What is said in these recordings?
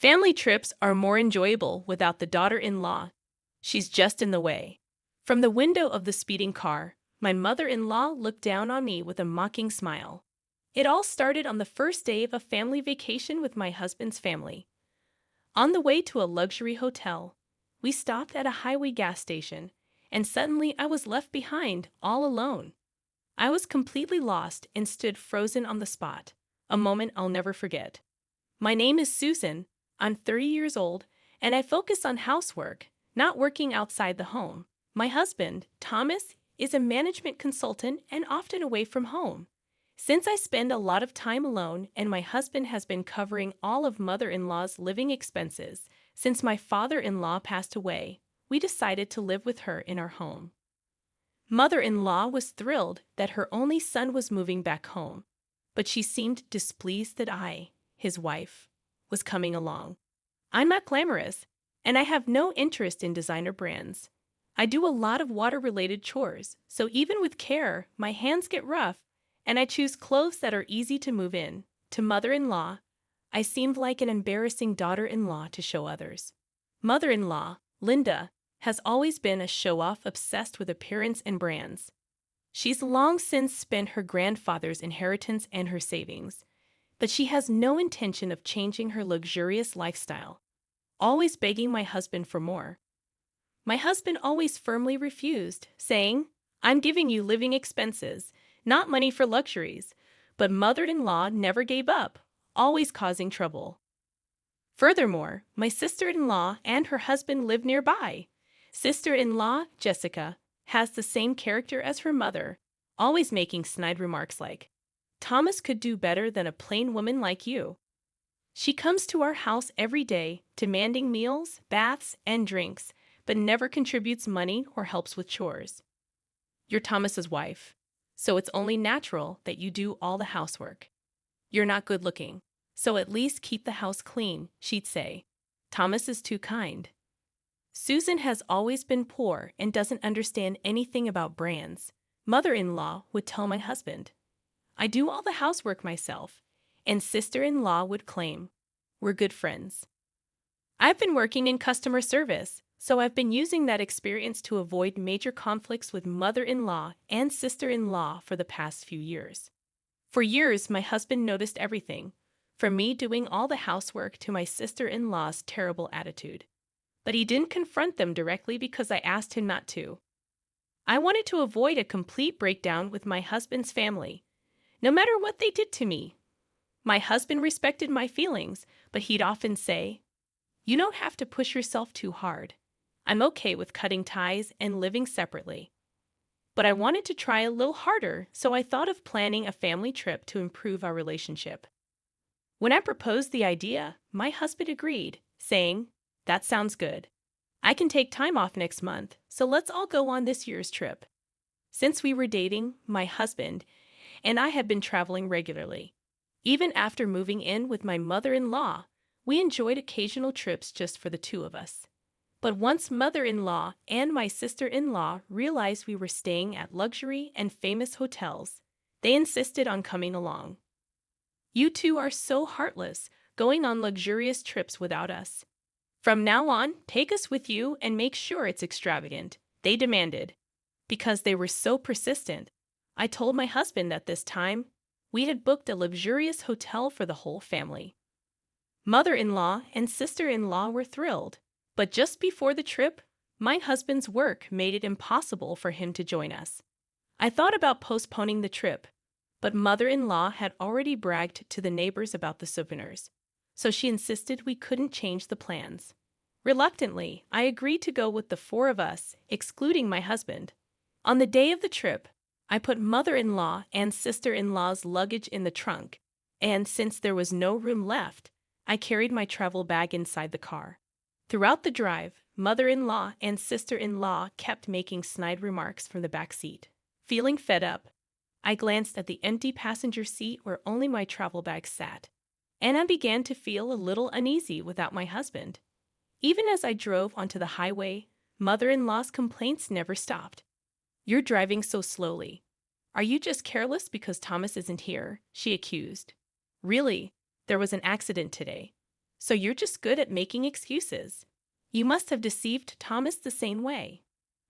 Family trips are more enjoyable without the daughter-in-law. She's just in the way. From the window of the speeding car, my mother-in-law looked down on me with a mocking smile. It all started on the first day of a family vacation with my husband's family. On the way to a luxury hotel, we stopped at a highway gas station, and suddenly I was left behind, all alone. I was completely lost and stood frozen on the spot, a moment I'll never forget. My name is Susan, I'm 30 years old, and I focus on housework, not working outside the home. My husband, Thomas, is a management consultant and often away from home. Since I spend a lot of time alone and my husband has been covering all of mother-in-law's living expenses since my father-in-law passed away, we decided to live with her in our home. Mother-in-law was thrilled that her only son was moving back home, but she seemed displeased that I, his wife, was coming along. I'm not glamorous, and I have no interest in designer brands. I do a lot of water-related chores, so even with care, my hands get rough, and I choose clothes that are easy to move in. To mother-in-law, I seemed like an embarrassing daughter-in-law to show others. Mother-in-law, Linda, has always been a show-off obsessed with appearance and brands. She's long since spent her grandfather's inheritance and her savings, but she has no intention of changing her luxurious lifestyle, always begging my husband for more. My husband always firmly refused, saying, "I'm giving you living expenses, not money for luxuries," but mother-in-law never gave up, always causing trouble. Furthermore, my sister-in-law and her husband live nearby. Sister-in-law, Jessica, has the same character as her mother, always making snide remarks like, "Thomas could do better than a plain woman like you." She comes to our house every day, demanding meals, baths, and drinks, but never contributes money or helps with chores. You're Thomas's wife, so it's only natural that you do all the housework. You're not good looking, so at least keep the house clean, she'd say. Thomas is too kind. Susan has always been poor and doesn't understand anything about brands. Mother-in-law would tell my husband, "I do all the housework myself," and sister-in-law would claim, "We're good friends." I've been working in customer service, so I've been using that experience to avoid major conflicts with mother-in-law and sister-in-law for the past few years. For years, my husband noticed everything, from me doing all the housework to my sister-in-law's terrible attitude. But he didn't confront them directly because I asked him not to. I wanted to avoid a complete breakdown with my husband's family, no matter what they did to me. My husband respected my feelings, but he'd often say, "You don't have to push yourself too hard. I'm okay with cutting ties and living separately." But I wanted to try a little harder, so I thought of planning a family trip to improve our relationship. When I proposed the idea, my husband agreed, saying, "That sounds good. I can take time off next month, so let's all go on this year's trip." Since we were dating, my husband and I had been traveling regularly. Even after moving in with my mother-in-law, we enjoyed occasional trips just for the two of us. But once mother-in-law and my sister-in-law realized we were staying at luxury and famous hotels, they insisted on coming along. "You two are so heartless, going on luxurious trips without us. From now on, take us with you and make sure it's extravagant," they demanded. Because they were so persistent, I told my husband that this time, we had booked a luxurious hotel for the whole family. Mother-in-law and sister-in-law were thrilled, but just before the trip, my husband's work made it impossible for him to join us. I thought about postponing the trip, but mother-in-law had already bragged to the neighbors about the souvenirs, so she insisted we couldn't change the plans. Reluctantly, I agreed to go with the four of us, excluding my husband. On the day of the trip, I put mother-in-law and sister-in-law's luggage in the trunk, and since there was no room left, I carried my travel bag inside the car. Throughout the drive, mother-in-law and sister-in-law kept making snide remarks from the back seat. Feeling fed up, I glanced at the empty passenger seat where only my travel bag sat, and I began to feel a little uneasy without my husband. Even as I drove onto the highway, mother-in-law's complaints never stopped. "You're driving so slowly. Are you just careless because Thomas isn't here?" she accused. "Really, there was an accident today. So you're just good at making excuses. You must have deceived Thomas the same way.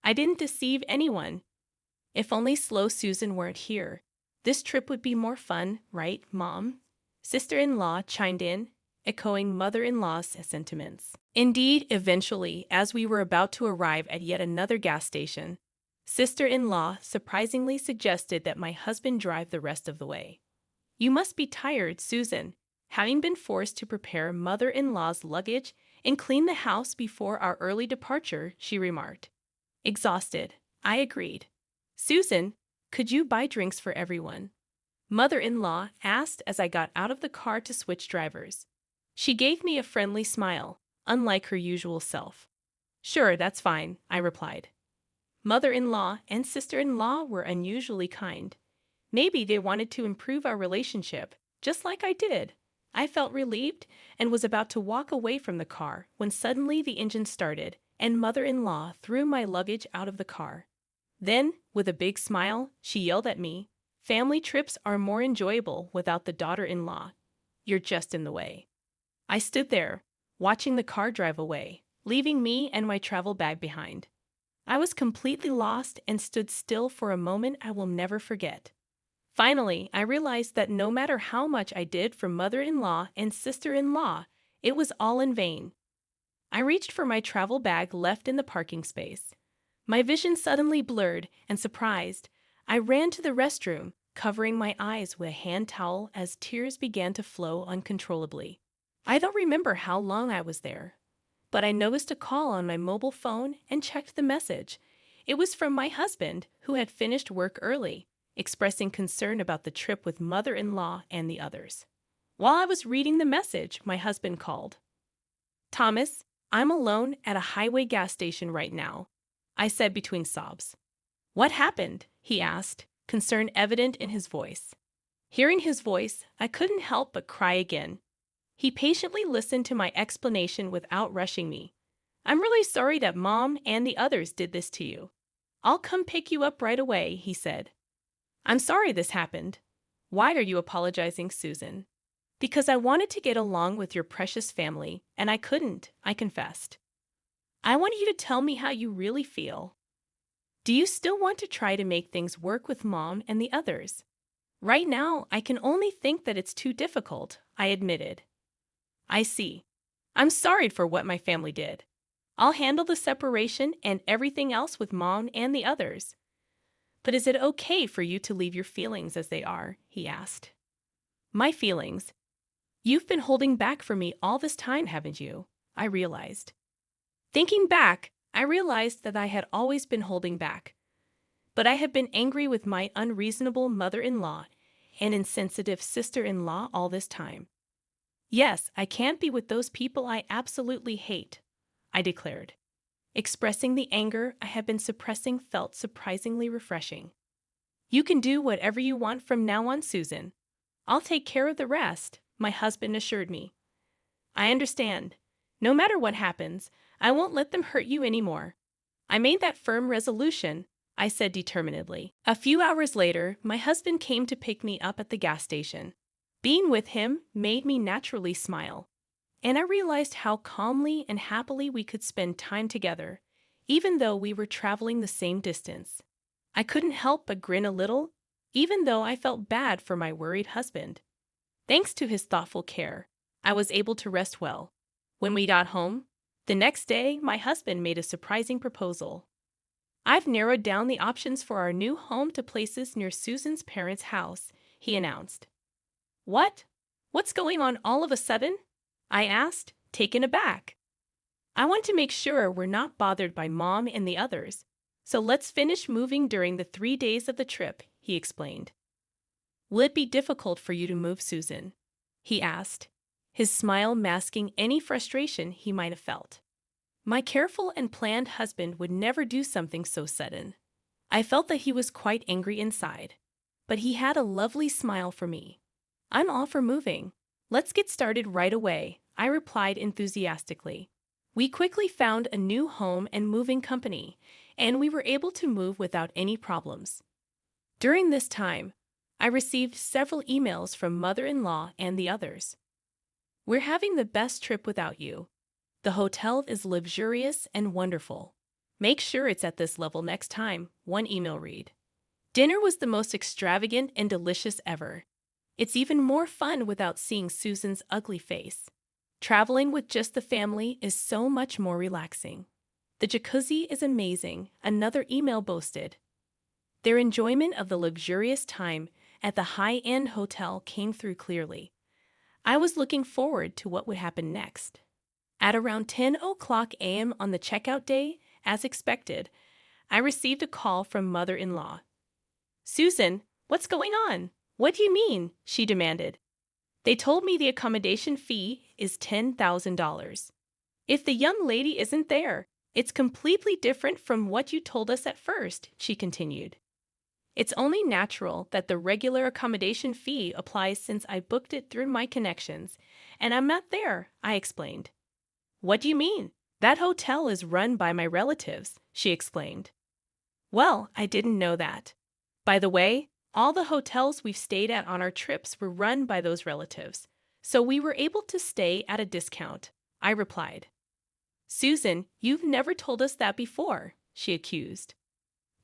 I didn't deceive anyone. If only slow Susan weren't here. This trip would be more fun, right, Mom? Sister-in-law chimed in, echoing mother-in-law's sentiments. Indeed, eventually, as we were about to arrive at yet another gas station, sister-in-law surprisingly suggested that my husband drive the rest of the way. You must be tired, Susan, having been forced to prepare mother-in-law's luggage and clean the house before our early departure, she remarked. Exhausted, I agreed. Susan, could you buy drinks for everyone? Mother-in-law asked as I got out of the car to switch drivers. She gave me a friendly smile, unlike her usual self. Sure, that's fine, I replied. Mother-in-law and sister-in-law were unusually kind. Maybe they wanted to improve our relationship, just like I did. I felt relieved and was about to walk away from the car when suddenly the engine started and mother-in-law threw my luggage out of the car. Then, with a big smile, she yelled at me, "Family trips are more enjoyable without the daughter-in-law. You're just in the way." I stood there, watching the car drive away, leaving me and my travel bag behind. I was completely lost and stood still for a moment I will never forget. Finally, I realized that no matter how much I did for mother-in-law and sister-in-law, it was all in vain. I reached for my travel bag left in the parking space. My vision suddenly blurred, and surprised, I ran to the restroom, covering my eyes with a hand towel as tears began to flow uncontrollably. I don't remember how long I was there, but I noticed a call on my mobile phone and checked the message. It was from my husband, who had finished work early, expressing concern about the trip with mother-in-law and the others. While I was reading the message, my husband called. "Thomas, I'm alone at a highway gas station right now," I said between sobs. "What happened?" he asked, concern evident in his voice. Hearing his voice, I couldn't help but cry again. He patiently listened to my explanation without rushing me. "I'm really sorry that Mom and the others did this to you. I'll come pick you up right away," he said. "I'm sorry this happened." "Why are you apologizing, Susan?" "Because I wanted to get along with your precious family, and I couldn't," I confessed. "I want you to tell me how you really feel. Do you still want to try to make things work with Mom and the others?" "Right now, I can only think that it's too difficult," I admitted. "I see. I'm sorry for what my family did. I'll handle the separation and everything else with Mom and the others." "But is it okay for you to leave your feelings as they are?" he asked. "My feelings? You've been holding back from me all this time, haven't you?" I realized. Thinking back, I realized that I had always been holding back. But I had been angry with my unreasonable mother-in-law and insensitive sister-in-law all this time. "Yes, I can't be with those people I absolutely hate," I declared. Expressing the anger I had been suppressing felt surprisingly refreshing. "You can do whatever you want from now on, Susan. I'll take care of the rest," my husband assured me. "I understand. No matter what happens, I won't let them hurt you anymore." I made that firm resolution, I said determinedly. A few hours later, my husband came to pick me up at the gas station. Being with him made me naturally smile, and I realized how calmly and happily we could spend time together, even though we were traveling the same distance. I couldn't help but grin a little, even though I felt bad for my worried husband. Thanks to his thoughtful care, I was able to rest well. When we got home, the next day, my husband made a surprising proposal. "I've narrowed down the options for our new home to places near Susan's parents' house," he announced. "What? What's going on all of a sudden?" I asked, taken aback. "I want to make sure we're not bothered by Mom and the others, so let's finish moving during the 3 days of the trip," he explained. "Will it be difficult for you to move, Susan?" he asked, his smile masking any frustration he might have felt. My careful and planned husband would never do something so sudden. I felt that he was quite angry inside, but he had a lovely smile for me. "I'm all for moving. Let's get started right away," I replied enthusiastically. We quickly found a new home and moving company, and we were able to move without any problems. During this time, I received several emails from mother-in-law and the others. We're having the best trip without you. The hotel is luxurious and wonderful. Make sure it's at this level next time, one email read. Dinner was the most extravagant and delicious ever. It's even more fun without seeing Susan's ugly face. Traveling with just the family is so much more relaxing. The jacuzzi is amazing, another email boasted. Their enjoyment of the luxurious time at the high-end hotel came through clearly. I was looking forward to what would happen next. At around 10 o'clock a.m. on the checkout day, as expected, I received a call from mother-in-law. "Susan, what's going on? What do you mean?" she demanded. "They told me the accommodation fee is $10,000. If the young lady isn't there, it's completely different from what you told us at first," she continued. "It's only natural that the regular accommodation fee applies since I booked it through my connections, and I'm not there," I explained. "What do you mean? That hotel is run by my relatives," she explained. "Well, I didn't know that. By the way, all the hotels we've stayed at on our trips were run by those relatives, so we were able to stay at a discount," I replied. "Susan, you've never told us that before," she accused.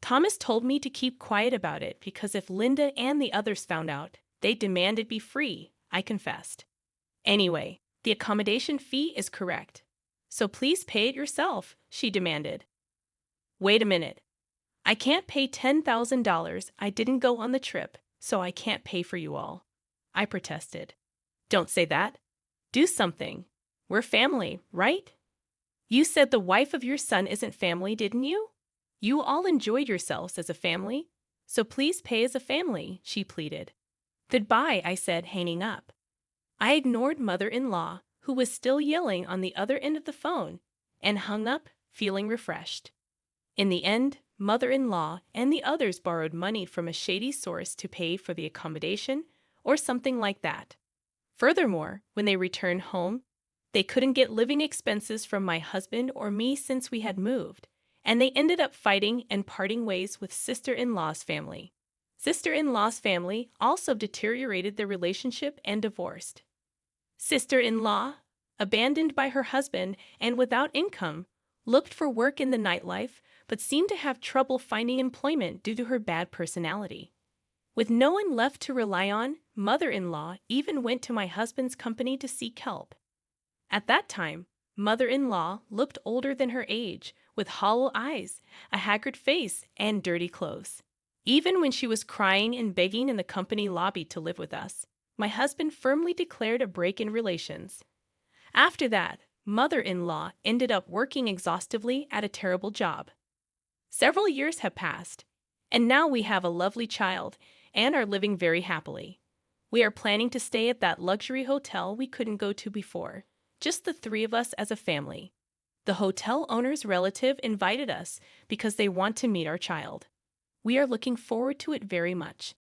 "Thomas told me to keep quiet about it because if Linda and the others found out, they'd demand it be free," I confessed. "Anyway, the accommodation fee is correct. So please pay it yourself," she demanded. "Wait a minute. I can't pay $10,000. I didn't go on the trip, so I can't pay for you all," I protested. "Don't say that. Do something. We're family, right? You said the wife of your son isn't family, didn't you? You all enjoyed yourselves as a family, so please pay as a family," she pleaded. "Goodbye," I said, hanging up. I ignored mother-in-law, who was still yelling on the other end of the phone, and hung up, feeling refreshed. In the end, mother-in-law and the others borrowed money from a shady source to pay for the accommodation or something like that. Furthermore, when they returned home, they couldn't get living expenses from my husband or me since we had moved, and they ended up fighting and parting ways with sister-in-law's family. Sister-in-law's family also deteriorated their relationship and divorced. Sister-in-law, abandoned by her husband and without income, looked for work in the nightlife but seemed to have trouble finding employment due to her bad personality. With no one left to rely on, mother-in-law even went to my husband's company to seek help. At that time, mother-in-law looked older than her age, with hollow eyes, a haggard face, and dirty clothes. Even when she was crying and begging in the company lobby to live with us, my husband firmly declared a break in relations. After that, mother-in-law ended up working exhaustively at a terrible job. Several years have passed, and now we have a lovely child and are living very happily. We are planning to stay at that luxury hotel we couldn't go to before, just the three of us as a family. The hotel owner's relative invited us because they want to meet our child. We are looking forward to it very much.